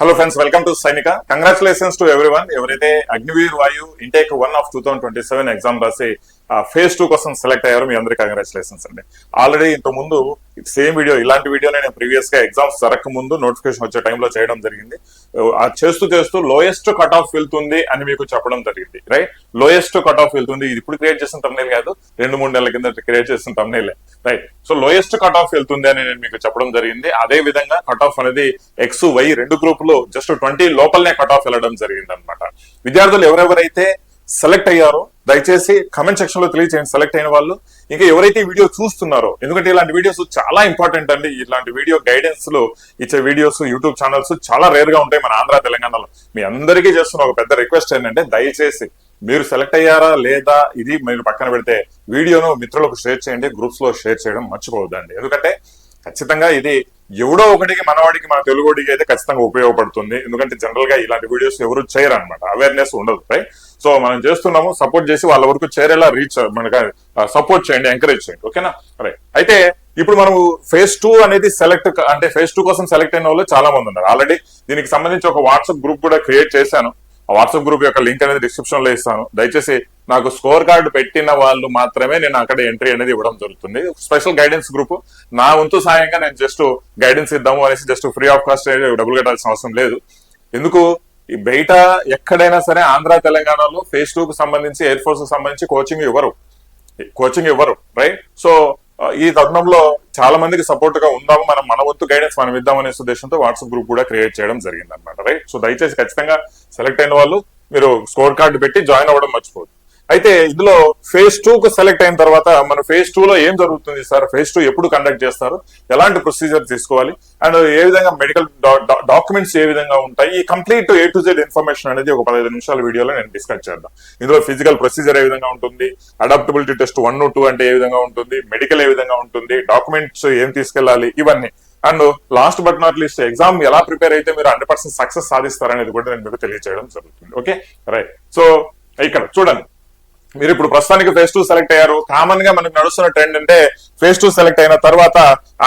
Hello friends, welcome to Sainika. Congratulations to everyone. ఎవరైతే అగ్నివీర్ వాయు intake 1 of 2027 exam రాసి phase 2 కోసం సెలెక్ట్ అయ్యారు. మీ అందరికీ కంగ్రాచులేషన్స్ అండి. ఆల్రెడీ ఇంత ముందు సేమ్ వీడియో ఇలాంటి వీడియో నేను ప్రీవియస్ గా ఎగ్జామ్స్ జరగక ముందు నోటిఫికేషన్ వచ్చే టైంలో చేయడం జరిగింది. చేస్తూ లోయెస్ట్ కట్ ఆఫ్ వెళ్తుంది అని మీకు చెప్పడం జరిగింది. రైట్, లోయెస్ట్ కట్ ఆఫ్ వెళ్తుంది. ఇది ఇప్పుడు క్రియేట్ చేసిన తమ్నైల్ కాదు, 2-3 నెలల కింద క్రియేట్ చేసిన తమ్నైలే. Right, so lowest cut off వెళ్తుంది అని నేను మీకు చెప్పడం జరిగింది. అదే విధంగా కట్ ఆఫ్ అనేది ఎక్స్ వై రెండు గ్రూపులు జస్ట్ 20 లోపలనే కట్ ఆఫ్ వెళ్ళడం జరిగింది అనమాట. విద్యార్థులు ఎవరెవరైతే సెలెక్ట్ అయ్యారో దయచేసి కమెంట్ సెక్షన్ లో తెలియజేయండి సెలెక్ట్ అయిన వాళ్ళు. ఇంకా ఎవరైతే ఈ వీడియో చూస్తున్నారో, ఎందుకంటే ఇలాంటి వీడియోస్ చాలా ఇంపార్టెంట్ అండి. ఇలాంటి వీడియో గైడెన్స్ లో ఇచ్చే వీడియోస్ యూట్యూబ్ ఛానల్స్ చాలా రేర్ గా ఉంటాయి మన ఆంధ్ర తెలంగాణలో. మీ అందరికీ చేస్తున్న ఒక పెద్ద రిక్వెస్ట్ ఏంటంటే దయచేసి మీరు సెలెక్ట్ అయ్యారా లేదా ఇది మీరు పక్కన పెడితే వీడియోను మిత్రులకు షేర్ చేయండి, గ్రూప్స్ లో షేర్ చేయడం మర్చిపోవద్దండి. ఎందుకంటే ఖచ్చితంగా ఇది ఎవడో ఒకటికి మనవాడికి మన తెలుగుడికి అయితే ఖచ్చితంగా ఉపయోగపడుతుంది. ఎందుకంటే జనరల్ గా ఇలాంటి వీడియోస్ ఎవరు చేయరు అనమాట, అవేర్నెస్ ఉండదు. రైట్, సో మనం చేస్తున్నాము, సపోర్ట్ చేసి వాళ్ళ వరకు చేరేలా రీచ్ మనకి సపోర్ట్ చేయండి, ఎంకరేజ్ చేయండి. ఓకేనా? రైట్, అయితే ఇప్పుడు మనం ఫేజ్ 2 అనేది అంటే ఫేజ్ 2 కోసం సెలెక్ట్ అయిన వాళ్ళు చాలా మంది ఉన్నారు. ఆల్రెడీ దీనికి సంబంధించి ఒక వాట్సాప్ గ్రూప్ కూడా క్రియేట్ చేశాను. ఆ వాట్సాప్ గ్రూప్ యొక్క లింక్ అనేది డిస్క్రిప్షన్ లో ఇస్తాను. దయచేసి నాకు స్కోర్ కార్డు పెట్టిన వాళ్ళు మాత్రమే నేను అక్కడ ఎంట్రీ అనేది ఇవ్వడం జరుగుతుంది. స్పెషల్ గైడెన్స్ గ్రూప్, నా వంతు సాయంగా నేను జస్ట్ గైడెన్స్ ఇద్దాము అనేసి జస్ట్ ఫ్రీ ఆఫ్ కాస్ట్ డబ్బులు కట్టాల్సిన అవసరం లేదు. ఎందుకు ఈ బయట ఎక్కడైనా సరే ఆంధ్ర తెలంగాణలో ఫేజ్ 2 కు సంబంధించి ఎయిర్ ఫోర్స్ కు సంబంధించి కోచింగ్ ఇవ్వరు. రైట్, సో ఈ తరుణంలో చాలా మందికి సపోర్ట్ గా ఉందాము, మన వంతు గైడెన్స్ మనం ఇద్దామనే ఉద్దేశంతో వాట్సాప్ గ్రూప్ కూడా క్రియేట్ చేయడం జరిగింది అనమాట. రైట్, సో దయచేసి ఖచ్చితంగా సెలెక్ట్ అయిన వాళ్ళు మీరు స్కోర్ కార్డు పెట్టి జాయిన్ అవ్వడం మర్చిపోదు. అయితే ఇందులో ఫేజ్ 2 కు సెలెక్ట్ అయిన తర్వాత మన ఫేజ్ 2 లో ఏం జరుగుతుంది సార్, ఫేజ్ 2 ఎప్పుడు కండక్ట్ చేస్తారు, ఎలాంటి ప్రొసీజర్ తీసుకోవాలి, అండ్ ఏ విధంగా మెడికల్ డాక్యుమెంట్స్ ఏ విధంగా ఉంటాయి, ఈ complete A to Z information అనేది ఒక 15 నిమిషాల వీడియోలో నేను డిస్కస్ చేద్దాం. ఇందులో ఫిజికల్ ప్రొసీజర్ ఏ విధంగా ఉంటుంది, అడాప్టబిలిటీ టెస్ట్ 1, 2 అంటే ఏ విధంగా ఉంటుంది, మెడికల్ ఏ విధంగా ఉంటుంది, డాక్యుమెంట్స్ ఏం తీసుకెళ్లాలి, ఇవన్నీ. And last but not least exam ఎలా ప్రిపేర్ అయితే మీరు 100% సక్సెస్ సాధిస్తారనేది కూడా నేను మీకు తెలియజేయడం జరుగుతుంది. ఓకే, రైట్, సో ఇక్కడ చూడండి, మీరు ఇప్పుడు ప్రస్తుతానికి ఫేజ్ 2 సెలెక్ట్ అయ్యారు. కామన్ గా మనకు నడుస్తున్న ట్రెండ్ అంటే ఫేజ్ 2 సెలెక్ట్ అయిన తర్వాత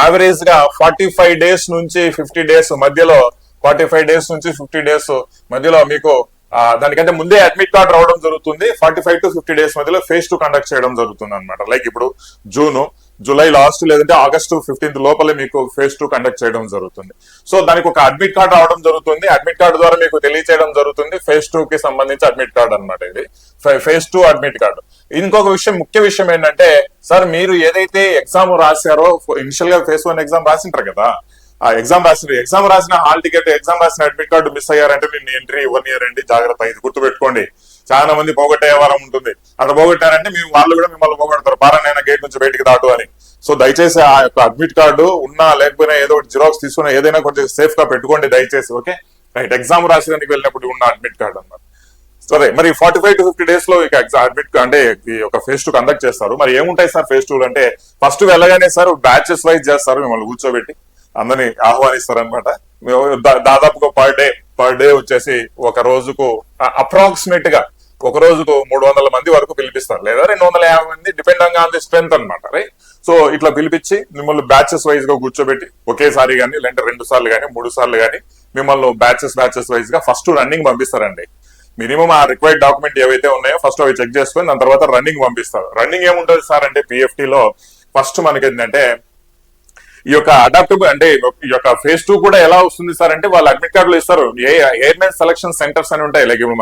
యావరేజ్ గా 45 డేస్ నుంచి 50 డేస్ మధ్యలో 45 డేస్ నుంచి 50 డేస్ మధ్యలో మీకు దానికంటే ముందే అడ్మిట్ కార్డ్ రావడం జరుగుతుంది. 45 to 50 డేస్ మధ్యలో ఫేజ్ 2 కండక్ట్ చేయడం జరుగుతుంది అనమాట. లైక్ ఇప్పుడు జూలై లాస్ట్ లేదంటే ఆగస్టు 15th లోపలే మీకు ఫేజ్ 2 కండక్ట్ చేయడం జరుగుతుంది. సో దానికి ఒక అడ్మిట్ కార్డ్ రావడం జరుగుతుంది. అడ్మిట్ కార్డు ద్వారా మీకు తెలియచేయడం జరుగుతుంది ఫేజ్ 2 కి సంబంధించి అడ్మిట్ కార్డ్ అనమాట. ఇది ఫేజ్ 2 అడ్మిట్ కార్డు. ఇంకొక విషయం, ముఖ్య విషయం ఏంటంటే సార్ మీరు ఏదైతే ఎగ్జామ్ రాశారో, ఇనిషియల్ గా ఫేజ్ 1 ఎగ్జామ్ రాసింటారు కదా, ఆ ఎగ్జామ్ రాసిన హాల్ టికెట్, ఎగ్జామ్ రాసిన అడ్మిట్ కార్డు మిస్ అయ్యారంటే నేను ఎంట్రీ ఇవ్వనియారండి, జాగ్రత్త. ఇది గుర్తుపెట్టుకోండి. చాలా మంది పోగొట్టే వారం ఉంటుంది, అక్కడ పోగొట్టారంటే వాళ్ళు కూడా మిమ్మల్ని పోగొడతారు, పారాయణ గేట్ నుంచి బయటికి దాటు అని. సో దయచేసి ఆ యొక్క అడ్మిట్ కార్డు ఉన్నా లేకపోయినా ఏదో ఒకటి జిరాక్స్ తీసుకున్నా ఏదైనా కొంచెం సేఫ్ గా పెట్టుకోండి దయచేసి. ఓకే, రైట్, ఎగ్జామ్ రాసేదానికి వెళ్ళినప్పుడు ఉన్న అడ్మిట్ కార్డు అన్నమాట. సరే, మరి 45 to 50 డేస్ లో ఇక అడ్మిట్ అంటే ఈ యొక్క ఫేజ్ 2 కండక్ట్ చేస్తారు. మరి ఏముంటాయి సార్ ఫేజ్ 2 అంటే, ఫస్ట్ వెళ్ళగానే సార్ బ్యాచెస్ వైజ్ చేస్తారు, మిమ్మల్ని కూర్చోబెట్టి అందరినీ ఆహ్వానిస్తారు అనమాట. దాదాపుగా పర్ డే వచ్చేసి ఒక రోజుకు అప్రాక్సిమేట్ గా ఒక రోజుకు 300 మంది వరకు పిలిపిస్తారు, లేదా 250 మంది, డిపెండింగ్ ఆన్ ది స్ట్రెంత్ అనమాట. రైట్, సో ఇట్లా పిలిపించి మిమ్మల్ని బ్యాచెస్ వైజ్ గా కూర్చోబెట్టి ఒకేసారి కానీ లేదంటే 2 సార్లు కానీ 3 సార్లు కానీ మిమ్మల్ని బ్యాచెస్ వైజ్ గా ఫస్ట్ రన్నింగ్ పంపిస్తారండి. మినిమం ఆ రిక్వైర్డ్ డాక్యుమెంట్ ఏవైతే ఉన్నాయో ఫస్ట్ అవి చెక్ చేసుకొని దాని తర్వాత రన్నింగ్ పంపిస్తారు. రన్నింగ్ ఏముంటుంది సార్ అంటే PFT లో ఫస్ట్ మనకి ఏంటంటే ఈ యొక్క అడాప్టబుల్ అంటే ఈ యొక్క ఫేజ్ 2 కూడా ఎలా వస్తుంది సార్ అంటే వాళ్ళు అడ్మిట్ కార్డులు ఇస్తారు. ఎయిర్లైన్ సెలక్షన్ సెంటర్స్ అని ఉంటాయి. లైక్ ఇప్పుడు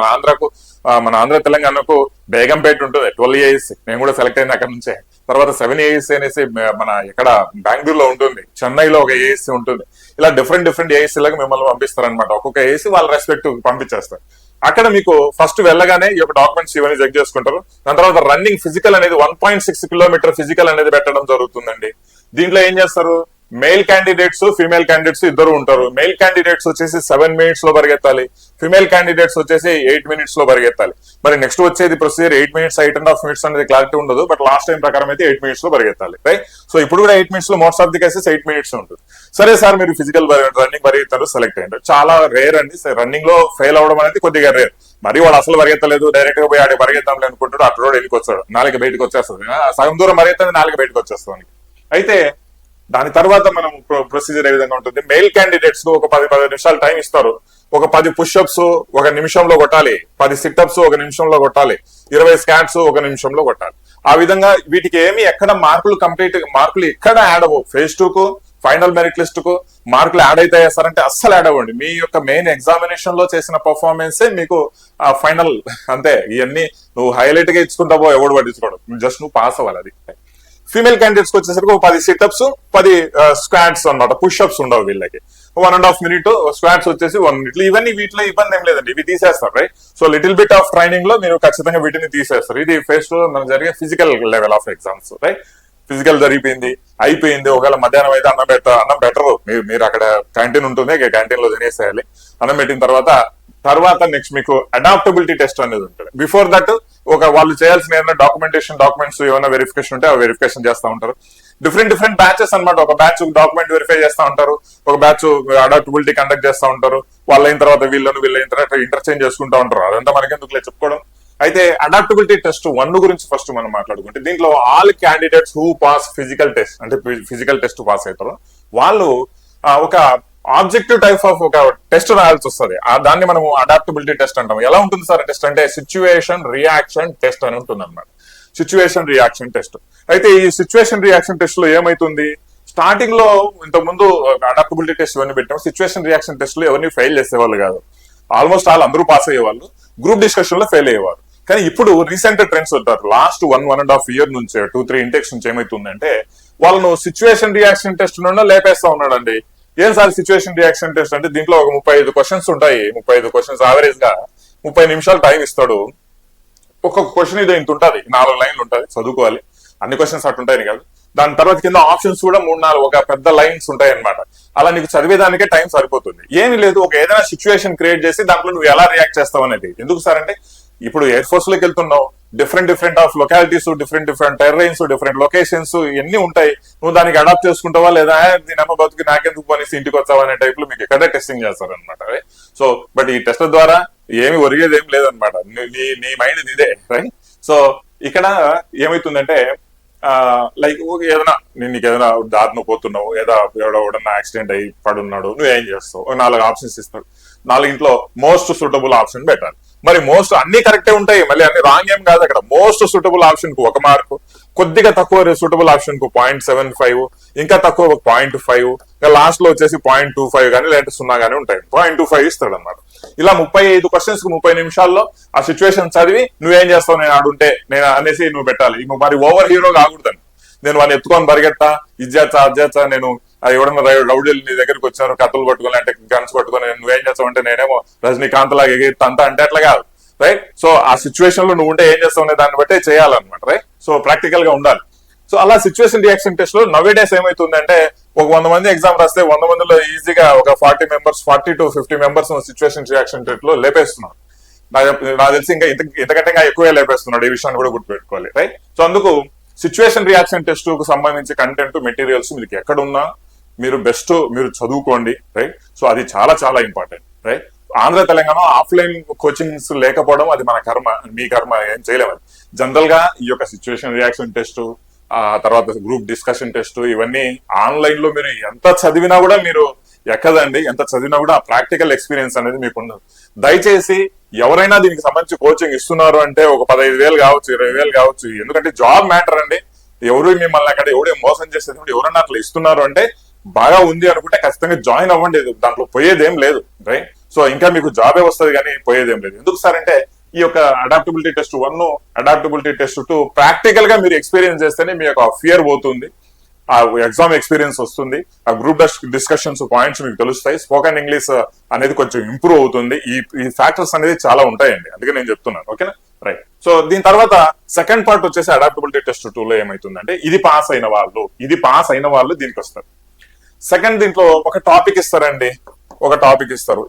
మన ఆంధ్ర తెలంగాణకు బేగంపేట ఉంటుంది, 12 AEC, నేను కూడా సెలెక్ట్ అయింది అక్కడ నుంచే. తర్వాత 7 AEC అనేసి మన ఇక్కడ బెంగళూరులో ఉంటుంది, చెన్నైలో ఒక AEC ఉంటుంది. ఇలా డిఫరెంట్ AEC లకు మిమ్మల్ని పంపిస్తారు అనమాట. ఒక్కొక్క AEC వాళ్ళ రెస్పెక్ట్ పంపించేస్తారు. అక్కడ మీకు ఫస్ట్ వెళ్ళగానే ఈ యొక్క డాక్యుమెంట్స్ ఇవన్నీ చెక్ చేసుకుంటారు. దాని తర్వాత రన్నింగ్ ఫిజికల్ అనేది 1.6 కిలోమీటర్ ఫిజికల్ అనేది పెట్టడం జరుగుతుందండి. దీంట్లో ఏం చేస్తారు, మేల్ క్యాండిడేట్స్ ఫీమేల్ క్యాండిడేట్స్ ఇద్దరు ఉంటారు. మేల్ క్యాండిడేట్స్ వచ్చేసి 7 minutes లో పరిగెత్తాలి, ఫీమేల్ క్యాండిడేట్స్ వచ్చేసి 8 minutes లో పరిగెత్తాలి. మరి నెక్స్ట్ వచ్చేది ప్రొసీజర్ 8 minutes 8.5 minutes అనేది క్లారిటీ ఉండదు, బట్ లాస్ట్ టైం ప్రకారం అయితే 8 minutes లో పరిగెత్తాలి. రైట్, సో ఇప్పుడు కూడా 8 minutes లో most of the cases 8 minutes ఉంటుంది. సరే సార్, మీరు ఫిజికల్ రన్నింగ్ పరిగెత్తారు, సెలెక్ట్ అయ్యారు, చాలా రేర్ అండి. రన్నింగ్ లో ఫెయిల్ అవడం అనేది కొద్దిగా రేర్. మరి వాడు అసలు పరిగెత్తలేదు, డైరెక్ట్ గా పోయి ఆడి పరిగెత్తాం అనుకుంటాడు, అటు రోడ్ వెళ్ళి వచ్చాడు, 4 బయటకు వచ్చేస్తుంది, సగం దూరం పరిగెత్తుంది, 4 బయటకు వచ్చేస్తుంది. అయితే దాని తర్వాత మనం ప్రొసీజర్ ఏ విధంగా ఉంటుంది, మెయిల్ క్యాండిడేట్స్ కు ఒక 10-15 నిమిషాలు టైం ఇస్తారు. ఒక 10 పుష్అప్స్ ఒక నిమిషంలో కొట్టాలి, 10 సిట్అప్స్ ఒక నిమిషంలో కొట్టాలి, 20 స్కాట్స్ ఒక నిమిషంలో కొట్టాలి. ఆ విధంగా వీటికి ఏమి ఎక్కడ మార్కులు ఎక్కడ యాడ్ అవ్వవు. ఫేజ్ 2 కు ఫైనల్ మెరిట్ లిస్ట్ కు మార్కులు యాడ్ అయితే చేస్తారంటే అస్సలు యాడ్ అవ్వండి. మీ యొక్క మెయిన్ ఎగ్జామినేషన్ లో చేసిన పర్ఫార్మెన్సే మీకు ఫైనల్. అంతే, ఇవన్నీ నువ్వు హైలైట్ గా ఇచ్చుకుంటావో ఎవడు పట్టించుకోవడం, జస్ట్ నువ్వు పాస్ అవ్వాలి. అది ఫీమేల్ క్యాండిడేట్స్ వచ్చేసరికి 10 సిట్అప్స్ 10 స్క్వాట్స్ అన్నమాట. పుష్అప్స్ ఉండవు వీళ్ళకి. 1.5 minute స్క్వాట్స్ వచ్చేసి 1 minute. ఇవన్నీ వీటిలో ఇబ్బంది ఏం లేదండి, ఇవి తీసేస్తారు. Right, so little bit of training లో మీరు ఖచ్చితంగా వీటిని తీసేస్తారు. ఇది ఫేస్ 2 మనకు జరిగే physical level of exams. Right, physical అయిపోయింది. ఒకవేళ మధ్యాహ్నం అయితే అన్నం పెట్టరు. మీరు అక్కడ క్యాంటీన్ ఉంటుంది, క్యాంటీన్ లో తినేసేయాలి. అన్నం పెట్టిన తర్వాత నెక్స్ట్ మీకు అడాప్టబిలిటీ టెస్ట్ అనేది ఉంటుంది. బిఫోర్ దట్ వాళ్ళు చేయాల్సిన ఏదైనా డాక్యుమెంట్స్ ఏమైనా వెరిఫికేషన్ ఉంటే ఆ వెరిఫికేషన్ చేస్తూ ఉంటారు. డిఫరెంట్ బ్యాచెస్ అన్నమాట. ఒక బ్యాచ్ డాక్యుమెంట్ వెరిఫై చేస్తూ ఉంటారు, ఒక బ్యాచ్ అడాప్టబిలిటీ కండక్ట్ చేస్తూ ఉంటారు. వాళ్ళు అయిన తర్వాత వీళ్ళైన తర్వాత ఇంటర్చేంజ్ చేసుకుంటూ ఉంటారు. అదంతా మనకెందుకు చెప్పుకోవడం. అయితే అడాప్టబిలిటీ టెస్ట్ 1 గురించి ఫస్ట్ మనం మాట్లాడుకుంటే, దీంట్లో all candidates who pass physical test, అంటే ఫిజికల్ టెస్ట్ పాస్ అవుతారు, వాళ్ళు ఒక ఆబ్జెక్టివ్ టైప్ ఆఫ్ ఒక టెస్ట్ రాయాల్సి వస్తుంది. దాన్ని మనం అడాప్టబిలిటీ టెస్ట్ అంటాం. ఎలా ఉంటుంది సార్ టెస్ట్ అంటే సిచ్యువేషన్ రియాక్షన్ టెస్ట్ అని ఉంటుంది అనమాట. Situation reaction test. అయితే ఈ సిచ్యువేషన్ రియాక్షన్ టెస్ట్ లో ఏమైతుంది, స్టార్టింగ్ లో ఇంతకుముందు అడాప్టబిలిటీ టెస్ట్ ఇవన్నీ పెట్టాం. సిచ్యువేషన్ రియాక్షన్ టెస్ట్ లో ఎవరిని ఫెయిల్ చేసేవాళ్ళు కాదు. ఆల్మోస్ట్ అందరూ పాస్ అయ్యేవాళ్ళు, గ్రూప్ డిస్కషన్ లో ఫెయిల్ అయ్యేవారు. కానీ ఇప్పుడు రీసెంట్ ట్రెండ్స్ ఉంటారు. లాస్ట్ 1.5 year నుంచి 2-3 ఇంటెక్స్ నుంచి ఏమైతుందంటే, వాళ్ళను సిచ్యువేషన్ రియాక్షన్ టెస్ట్ నుండి లేపేస్తా ఉన్నాడండి. ఏం సార్ సిచ్యువేషన్ రియాక్షన్ టెస్ట్ అంటే, దీంట్లో ఒక 35 క్వశ్చన్స్ ఉంటాయి. 35 క్వశ్చన్స్ యావరేజ్ గా 30 నిమిషాలు టైం ఇస్తాడు. ఒక్కొక్క క్వశ్చన్ ఇది ఇంత ఉంటుంది, 4 లైన్లు ఉంటుంది, చదువుకోవాలి. అన్ని క్వశ్చన్స్ అట్టుంటాయి కాదు. దాని తర్వాత కింద ఆప్షన్స్ కూడా 3-4 ఒక పెద్ద లైన్స్ ఉంటాయి అనమాట. అలా నీకు చదివేదానికే టైం సరిపోతుంది. ఏమి లేదు, ఒక ఏదైనా సిచ్యువేషన్ క్రియేట్ చేసి దాంట్లో నువ్వు ఎలా రియాక్ట్ చేస్తావు అనేది. ఎందుకు సార్ అంటే, ఇప్పుడు ఎయిర్ ఫోర్స్ లోకి వెళ్తున్నావు, different of localities, different terrains, different locations ఇవన్నీ ఉంటాయి. నువ్వు దానికి అడాప్ట్ చేసుకుంటావా లేదా, దీనమ్మ బతుకు నాకెందుకు పనిసి ఇంటికి వచ్చావా అనే టైప్ లో మీకు ఎక్కడే టెస్టింగ్ చేస్తారు అనమాట. సో బట్ ఈ టెస్ట్ ద్వారా ఏమి ఒరిగేది ఏం లేదనమాట. నీ మైండ్ ఇదే. రైట్, సో ఇక్కడ ఏమైతుందంటే, లైక్ ఏదైనా నీకు ఏదైనా దారిన పోతున్నావు, ఎవడన్నా యాక్సిడెంట్ అయ్యి పడున్నాడు, నువ్వేం చేస్తావు, 4 ఆప్షన్స్ ఇస్తాడు. 4 మోస్ట్ సూటబుల్ ఆప్షన్ పెట్టాలి. మరి మోస్ట్ అన్ని కరెక్టే ఉంటాయి, మళ్ళీ అన్ని రాంగ్ ఏం కాదు. అక్కడ మోస్ట్ సూటబుల్ ఆప్షన్ కు 1 మార్కు, కొద్దిగా తక్కువ సూటబుల్ ఆప్షన్ కు 0.75, ఇంకా తక్కువ 0.5, లాస్ట్ లో వచ్చేసి 0.25 కానీ లేదంటే 0 కానీ ఉంటాయి. 0.25 ఇస్తాడు అనమాట. ఇలా 35 క్వశ్చన్స్ కు 30 నిమిషాల్లో ఆ సిచ్యువేషన్ చదివి నువ్వేం చేస్తావు, నేను ఆడుంటే నేను అనేసి నువ్వు పెట్టాలి. మరి ఓవర్ హీరో కాకూడదని, నేను వాళ్ళని ఎత్తుకొని పరిగెత్తా, ఇజ్జేచ్చా నేను ఎవడన్నా రౌడీలు నీ దగ్గరికి వచ్చారు కత్తులు పట్టుకొని అంటే గన్స్ పట్టుకొని, నువ్వేం చేస్తావు అంటే నేనేమో రజనీకాంత్ లాగా ఎగిరితంతా అంటే అట్లా కాదు. రైట్, సో ఆ సిచ్యువేషన్ లో నువ్వు ఉంటే ఏం చేస్తావు అనే దాన్ని బట్టే చేయాలన్నమాట. రైట్, సో ప్రాక్టికల్ గా ఉండాలి. సో అలా సిచ్యువేషన్ రియాక్షన్ టెస్ట్ లో నవే డేస్ ఏమైతుందంటే, ఒక 100 మంది ఎగ్జామ్ రాస్తే 100 మందిలో ఈజీగా ఒక 40 to 50 members situation reaction test లో లేపేస్తున్నారు. నాకు తెలిసి ఇంకా ఇంతకంటే ఎక్కువే లేపేస్తున్నాడు. ఈ విషయాన్ని కూడా గుర్తుపెట్టుకోవాలి. రైట్, సో అందుకు సిచ్యువేషన్ రియాక్షన్ టెస్ట్ కు సంబంధించి కంటెంట్ మెటీరియల్స్ మీకు ఎక్కడున్నా మీరు మీరు చదువుకోండి. రైట్, సో అది చాలా important. Right, Andhra Telangana offline coachings లేకపోవడం అది మన కర్మ, మీ కర్మ, ఏం చేయలేము. జనరల్ గా ఈ యొక్క సిచ్యువేషన్ రియాక్షన్ టెస్ట్, తర్వాత గ్రూప్ డిస్కషన్ టెస్ట్, ఇవన్నీ ఆన్లైన్ లో మీరు ఎంత చదివినా కూడా మీరు ఎక్కదండి. ఎంత చదివినా కూడా ఆ ప్రాక్టికల్ ఎక్స్పీరియన్స్ అనేది మీకు ఉండదు. దయచేసి ఎవరైనా దీనికి సంబంధించి కోచింగ్ ఇస్తున్నారు అంటే ఒక 15,000 కావచ్చు, 20,000 కావచ్చు, ఎందుకంటే జాబ్ మ్యాటర్ అండి. ఎవరు మిమ్మల్ని అక్కడ ఎవడే మోసం చేసేది, ఎవరన్నా అట్లా ఇస్తున్నారు అంటే బాగా ఉంది అనుకుంటే ఖచ్చితంగా జాయిన్ అవ్వండి. దాంట్లో పోయేదేం లేదు. రైట్, సో ఇంకా మీకు జాబే వస్తుంది కానీ పోయేదేం లేదు. ఎందుకు సార్ అంటే, ఈ యొక్క adaptability test 1, adaptability test 2 practical గా మీరు ఎక్స్పీరియన్స్ చేస్తేనే మీ యొక్క ఫియర్ పోతుంది, ఆ ఎగ్జామ్ ఎక్స్పీరియన్స్ వస్తుంది, ఆ గ్రూప్ డిస్కషన్స్ పాయింట్స్ మీకు తెలుస్తాయి, స్పోకెన్ ఇంగ్లీష్ అనేది కొంచెం ఇంప్రూవ్ అవుతుంది. ఈ ఫ్యాక్టర్స్ అనేది చాలా ఉంటాయండి, అందుకే నేను చెప్తున్నాను. ఓకేనా, రైట్. సో దీని తర్వాత సెకండ్ పార్ట్ వచ్చేసి అడాప్టబిలిటీ టెస్ట్ 2 లో ఏమైతుందంటే, ఇది పాస్ అయిన వాళ్ళు దీనికి వస్తారు. సెకండ్ దీంట్లో ఒక టాపిక్ ఇస్తారండి,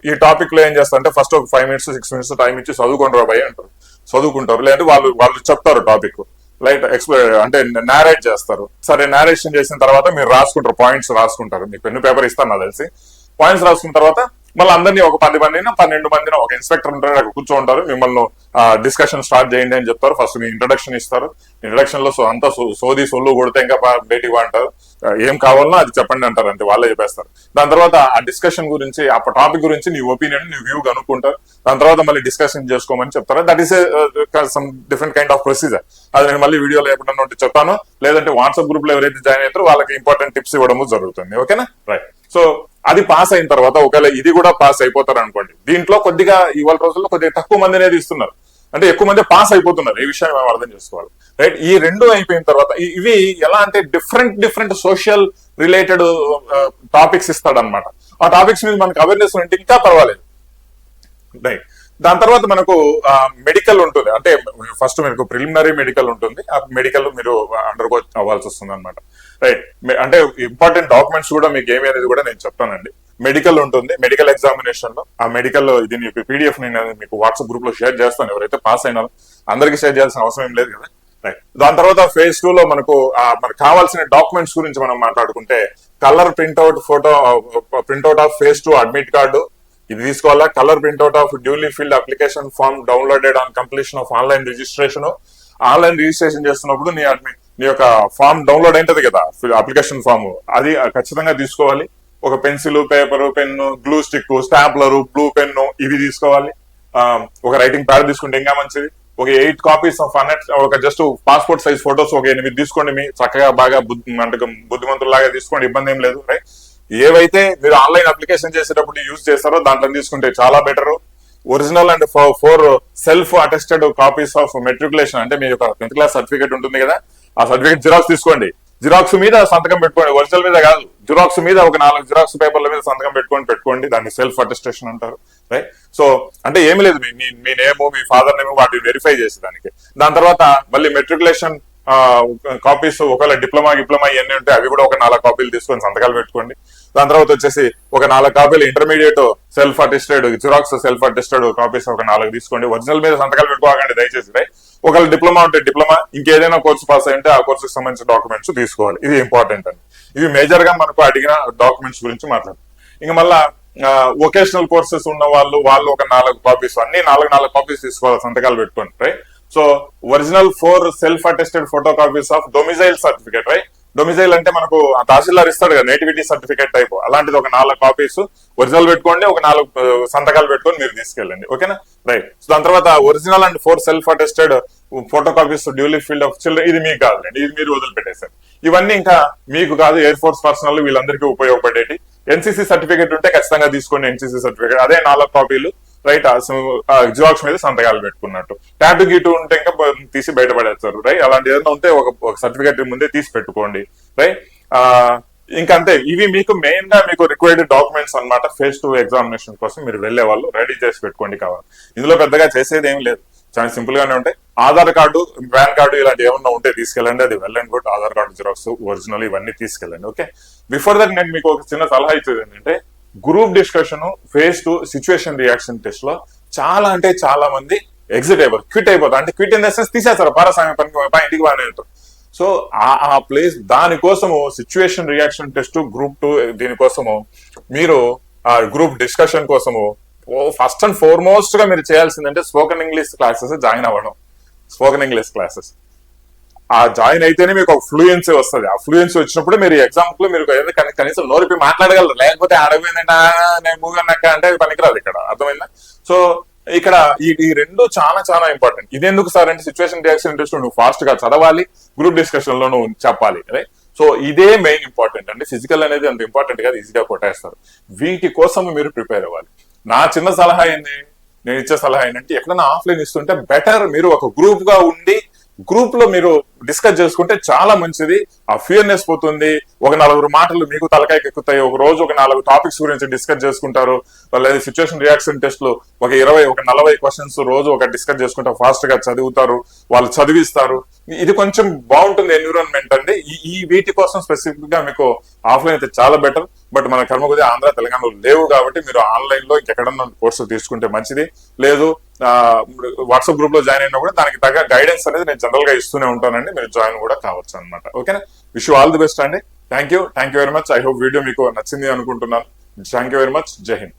ఈ టాపిక్ లో ఏం చేస్తారంటే, ఫస్ట్ ఒక 5 minutes 6 minutes టైం ఇచ్చి చదువుకుంటారు భయ అంటారు, చదువుకుంటారు. లేదంటే వాళ్ళు చెప్తారు టాపిక్, లైట్ ఎక్స్ప్లెయిన్ అంటే నారేట్ చేస్తారు. సరే, నారేషన్ చేసిన తర్వాత మీరు రాసుకుంటారు, పాయింట్స్ రాసుకుంటారు. మీకు పెన్ను పేపర్ ఇస్తాను నాకు తెలిసి. పాయింట్స్ రాసుకున్న తర్వాత మళ్ళీ అందరినీ ఒక 10 మందిని 12 మందిని ఒక ఇన్స్పెక్టర్ ఉంటారు, అక్కడ కూర్చోంటారు, మిమ్మల్ని డిస్కషన్ స్టార్ట్ చేయండి అని చెప్తారు. ఫస్ట్ మీ ఇంట్రడక్షన్ ఇస్తారు. ఇంట్రడక్షన్ లో అంతా సోది సొల్లు కొడితే ఇంకా బయటికి అంటారు, ఏం కావాలనో అది చెప్పండి అంటారు, అంటే వాళ్ళే చెప్పేస్తారు. దాని తర్వాత ఆ డిస్కషన్ గురించి, ఆ టాపిక్ గురించి నీ ఒపీనియన్, నీ వ్యూ కనుక్కుంటారు. దాని తర్వాత మళ్ళీ డిస్కషన్ చేసుకోమని చెప్తారు. That is some different kind of procedure. అది నేను మళ్ళీ వీడియోలో ఎప్పుడన్నా ఉంటే చెప్తాను, లేదంటే వాట్సాప్ గ్రూప్ లో ఎవరైతే జాయిన్ అవుతారో వాళ్ళకి ఇంపార్టెంట్ టిప్స్ ఇవ్వడము జరుగుతుంది. ఓకేనా, రైట్. సో అది పాస్ అయిన తర్వాత ఒకవేళ ఇది కూడా పాస్ అయిపోతారు అనుకోండి, దీంట్లో కొద్దిగా ఇవాళ రోజుల్లో కొద్దిగా తక్కువ మంది అనేది ఇస్తున్నారు, అంటే ఎక్కువ మంది పాస్ అయిపోతున్నారు. ఈ విషయాన్ని మనం అర్థం చేసుకోవాలి, రైట్. ఈ రెండు అయిపోయిన తర్వాత ఇవి ఎలా అంటే డిఫరెంట్ సోషల్ రిలేటెడ్ టాపిక్స్ ఇస్తాడనమాట. ఆ టాపిక్స్ మీద మనకు అవేర్నెస్ ఉంటే ఇంకా పర్వాలేదు, రైట్. దాని తర్వాత మనకు మెడికల్ ఉంటుంది, అంటే ఫస్ట్ మీకు ప్రిలిమినరీ మెడికల్ ఉంటుంది. ఆ మెడికల్ మీరు అండర్గో అవ్వాల్సి వస్తుంది అనమాట, రైట్. అంటే ఇంపార్టెంట్ డాక్యుమెంట్స్ కూడా మీకు ఏమి అనేది కూడా నేను చెప్తానండి. మెడికల్ ఉంటుంది, మెడికల్ ఎగ్జామినేషన్ లో ఆ మెడికల్ ఇది పీడిఎఫ్ నేను మీకు వాట్సాప్ గ్రూప్ లో షేర్ చేస్తాను. ఎవరైతే పాస్ అయినారో అందరికీ షేర్ చేయాల్సిన అవసరం ఏం లేదు కదా, రైట్. దాని తర్వాత phase 2 లో మనకు కావాల్సిన డాక్యుమెంట్స్ గురించి మనం మాట్లాడుకుంటే, colour printout printout of phase 2 admit card ఇది తీసుకోవాలా. Colour printout of duly filled application form downloaded on completion of online registration. Online registration చేస్తున్నప్పుడు నీ యొక్క ఫామ్ డౌన్లోడ్ అయింటది కదా, అప్లికేషన్ ఫామ్, అది ఖచ్చితంగా తీసుకోవాలి. ఒక pencil, paper, pen, glue stick, stapler, blue pen ఇవి తీసుకోవాలి. ఒక రైటింగ్ ప్యాడ్ తీసుకుంటే ఇంకా మంచిది. ఒక 8 కాపీస్ ఆఫ్ ఒక జస్ట్ పాస్పోర్ట్ సైజ్ ఫొటోస్ ఒక 8 తీసుకోండి. మీ చక్కగా బాగా అంటే బుద్ధిమంతులాగా తీసుకోండి, ఇబ్బంది ఏం లేదు, రైట్. ఏవైతే మీరు ఆన్లైన్ అప్లికేషన్ చేసేటప్పుడు యూజ్ చేస్తారో దాంట్లో తీసుకుంటే చాలా better. Original and 4 self attested copies of matriculation, అంటే మీ యొక్క 10th క్లాస్ సర్టిఫికేట్ ఉంటుంది కదా, ఆ సర్టిఫికేట్ జిరాక్స్ తీసుకోండి. జిరాక్స్ మీద సంతకం పెట్టుకోండి, ఒరిజినల్ మీద కాదు. జిరాక్స్ మీద ఒక 4 జిరాక్స్ పేపర్ల మీద సంతకం పెట్టుకోండి. దాన్ని సెల్ఫ్ అటెస్టేషన్ అంటారు, రైట్. సో అంటే ఏమి లేదు, మీ నేమ్, మీ ఫాదర్ నేమ్ వాటిని వెరిఫై చేసేదానికి. దాని తర్వాత మళ్ళీ మెట్రికులేషన్ కాపీస్, ఒకవేళ డిప్లొమా ఇవన్నీ ఉంటే అవి కూడా ఒక 4 కాపీలు తీసుకొని సంతకాలు పెట్టుకోండి. దాని తర్వాత వచ్చేసి ఒక 4 కాపీలు intermediate self attested xerox self attested copies ఒక 4 తీసుకోండి. ఒరిజినల్ మీద సంతకాలు పెట్టుకోకండి దయచేసి, రైట్. ఒకవేళ డిప్లొమా ఉంటే డిప్లొమా, ఇంకేదైనా కోర్సు పాస్ అయ్యింటే ఆ కోర్సుకి సంబంధించిన డాక్యుమెంట్స్ తీసుకోవాలి. ఇది ఇంపార్టెంట్ అండి. ఇవి మేజర్ గా మనకు అడిగిన డాక్యుమెంట్స్ గురించి మాట్లాడతాం. ఇంకా మళ్ళా వొకేషనల్ కోర్సెస్ ఉన్న వాళ్ళు ఒక 4 కాపీస్, అన్ని 4 కాపీస్ తీసుకోవాలి, సంతకాలు పెట్టుకోండి, right. So original 4 self attested photo copies of domicile certificate, right. Domicile అంటే మనకు తహసీల్దార్ ఇస్తాడు కదా, నేటివిటీ సర్టిఫికేట్ టైప్, అలాంటిది ఒక 4 కాపీస్ ఒరిజినల్ పెట్టుకోండి. ఒక 4 సంతకాలు పెట్టుకొని మీరు తీసుకెళ్ళండి, ఓకేనా, రైట్. సో దాని తర్వాత original and 4 self attested photo copies duly field of children, ఇది మీకు కాదులేండి, ఇది మీరు వదిలిపెట్టేశారు. ఇవన్నీ ఇంకా మీకు కాదు, ఎయిర్ ఫోర్స్ పర్సనల్ వీళ్ళందరికీ ఉపయోగపడేటి. ఎన్సీసీ సర్టిఫికేట్ ఉంటే ఖచ్చితంగా తీసుకోండి, ఎన్సీసీ సర్టిఫికేట్, అదే 4 కాపీలు, రైట్. జిరాక్స్ మీద సంతకాలు పెట్టుకున్నట్టు. టాటూ గీటు ఉంటే ఇంకా తీసి బయటపడేస్తారు, రైట్. అలాంటి ఏదైనా ఉంటే ఒక సర్టిఫికేట్ ముందే తీసి పెట్టుకోండి, రైట్. ఇంకా అంతే. ఇవి మీకు మెయిన్ గా మీకు రిక్వైర్డ్ డాక్యుమెంట్స్ అన్నమాట. phase 2 ఎగ్జామినేషన్ కోసం మీరు వెళ్లే వాళ్ళు రెడీ చేసి పెట్టుకోండి కావాలి. ఇందులో పెద్దగా చేసేది ఏం లేదు, చాలా సింపుల్ గానే ఉంటాయి. ఆధార్ కార్డు, పాన్ కార్డు ఇలాంటి ఏమన్నా ఉంటే తీసుకెళ్ళండి, అది well and good. Aadhaar card xerox, original ఇవన్నీ తీసుకెళ్ళండి, ఓకే. బిఫోర్ దట్ నేను మీకు ఒక చిన్న సలహా ఇచ్చేది ఏంటంటే, group discussion phase 2 situation reaction test లో చాలా అంటే చాలా మంది ఎగ్జిట్ అయిపోతారు, క్విట్ అయిపోతారు. అంటే క్విట్ ఇన్ ద సెన్స్ తీసేస్తారు, పారసామ్య పనికి ఇంటికి బాగానే ఉంటారు. సో ఆ ప్లేస్ దానికోసము సిచ్యువేషన్ రియాక్షన్ టెస్ట్ గ్రూప్ 2 దీనికోసము మీరు ఆ గ్రూప్ డిస్కషన్ కోసము ఫస్ట్ అండ్ ఫార్మోస్ట్ గా మీరు చేయాల్సిందంటే స్పోకెన్ ఇంగ్లీష్ క్లాసెస్ జాయిన్ అవ్వడం. స్పోకెన్ ఇంగ్లీష్ క్లాసెస్ ఆ జాయిన్ అయితేనే మీకు ఒక ఫ్లూయెన్సీ వస్తుంది. ఆ ఫ్లూయెన్సీ వచ్చినప్పుడు మీరు ఎగ్జాంపుల్ లో మీరు కనీసం నోరిపి మాట్లాడగలరు. లేకపోతే అడగపోయిందంటే నేను మూగన్నక్క అంటే పనికిరాదు ఇక్కడ, అర్థమైందా? సో ఇక్కడ ఈ రెండు చాలా చాలా ఇంపార్టెంట్. ఇది ఎందుకు సార్ అంటే సిచ్యువేషన్ రియాక్షన్ టెస్ట్ నువ్వు ఫాస్ట్ గా చదవాలి, గ్రూప్ డిస్కషన్ లో నువ్వు చెప్పాలి, రైట్. సో ఇదే మెయిన్ ఇంపార్టెంట్ అండి. ఫిజికల్ అనేది అంత ఇంపార్టెంట్ కాదు, ఈజీగా కొట్టేస్తారు. వీటి కోసం మీరు ప్రిపేర్ అవ్వాలి. నా చిన్న సలహా ఏంటి, నేను ఇచ్చే సలహా ఏంటంటే, ఎక్కడైనా ఆఫ్లైన్ ఇస్తుంటే బెటర్ మీరు ఒక గ్రూప్ గా ఉండి గ్రూప్ లో మీరు డిస్కస్ చేసుకుంటే చాలా మంచిది. ఆ ఫియర్నెస్ పోతుంది. ఒక 4 మాటలు మీకు తలకాయకి ఎక్కుతాయి. ఒక రోజు ఒక 4 టాపిక్స్ గురించి డిస్కస్ చేసుకుంటారు. లేదా సిచ్యువేషన్ రియాక్షన్ టెస్ట్ లో ఒక 40 క్వశ్చన్స్ రోజు ఒక డిస్కస్ చేసుకుంటారు. ఫాస్ట్ గా చదువుతారు, వాళ్ళు చదివిస్తారు. ఇది కొంచెం బాగుంటుంది ఎన్విరాన్మెంట్ అండి. ఈ వీటి కోసం స్పెసిఫిక్ గా మీకు ఆఫ్లైన్ అయితే చాలా బెటర్. బట్ మన కర్మ కొద్దిగా ఆంధ్ర తెలంగాణలో లేవు కాబట్టి మీరు ఆన్లైన్ లో ఇంకెక్కడన్నా కోర్సులు తీసుకుంటే మంచిది. లేదు వాట్సాప్ గ్రూప్ లో జాయిన్ అయినా కూడా దానికి తగ్గ గైడెన్స్ అనేది నేను జనరల్ గా ఇస్తూనే ఉంటానండి. మీరు జాయిన్ కూడా కావచ్చు అనమాట. ఓకేనా? Wish you all the best అండి. Thank you very much. I hope video మీకు నచ్చింది అనుకుంటున్నాను. Thank you very much. Jai Hind.